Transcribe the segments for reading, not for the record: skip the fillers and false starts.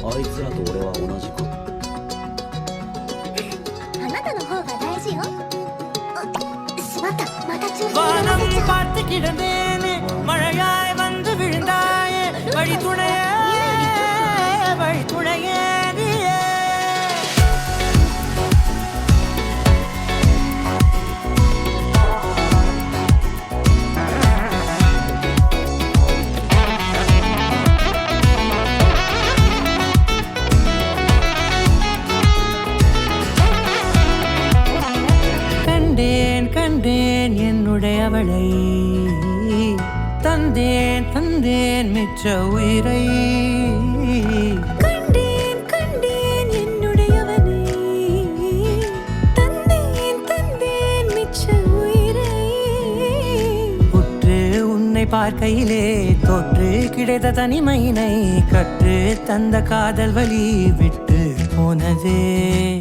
あいつらと俺は同じか。あなたの方が大事よ。しまった、また調子に乗らせちゃう。வானம் பார்த்து கிடந்தேனே மழையாய் வந்து விழுந்தாயே வழித்துணையே வழித்துணையே நீயே கண்டேன் கண்டேன் என்னுடையவளை தந்தேன் தந்தேன் மிச்ச உயிரை கண்டேன் கண்டேன் என்னுடையவனை தந்தேன் தந்தேன் மிச்ச உயிரை உற்று உன்னை பார்க்கையிலே தொற்று கிடைத்த தனிமையினை கற்று தந்த காதல் வழி விட்டு போனதே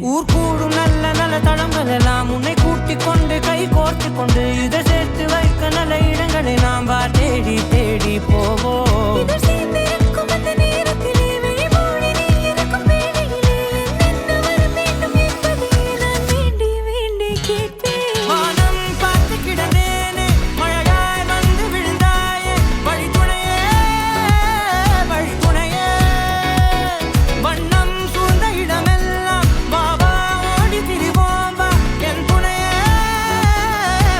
ஊர் கூடும் நல்ல நல்ல தளங்கள் எல்லாம் உன்னை கூட்டிக் கொண்டு கை கோர்த்து கொண்டு இதை சேர்த்து வைக்க நல்ல இடங்களை நாம் வா தேடி தேடி போவோம் இதழ் சேர்ந்திருக்கும் அந்த நேரத்திலே விழிமூடி நீ இருக்கும் வேளையிலே என்னென்ன வர வேண்டும் என்பதை நான் வேண்டி வேண்டி கேட்பேன். வானம் பார்த்து கிடந்தேனே மழையாய் வந்து விழுந்தாயே வழித்துணையே வழித்துணையே வண்ணம் சூழ்ந்த இடமெல்லாம் வா வா ஓடி திரிவோம் வா என் துணையே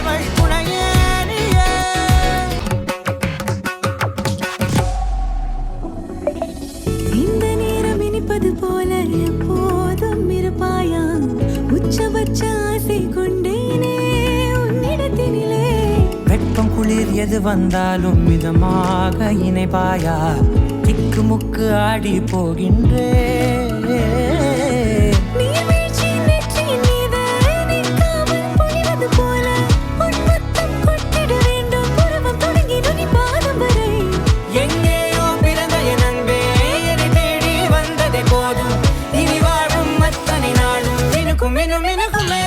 வழித்துணையே நீயே இந்த நேரம் இனிப்பது போல எப்போதும் இருப்பாயா உச்சபட்ச ஆசை கொண்டேனே உன்னிடத்தினிலே வெட்கம் குளிர் எது வந்தாலும் மிதமாக இணைப்பாயா திக்கு முக்கு ஆடி போகின்றே நீர்வீழ்ச்சி நெற்றியின் மீது நிற்காமல் பொழிவது போல உன் முத்தம் கொட்டிட வேண்டும் உருவம் தொடங்கி நுனி பாதம் வரை எங்கேயோ பிறந்த என் அன்பே என்னை தேடி வந்ததே போதும் இனி வாழும் அத்தனை நாளும் மினுக்கும் மினுக்கும் மினுக்குமே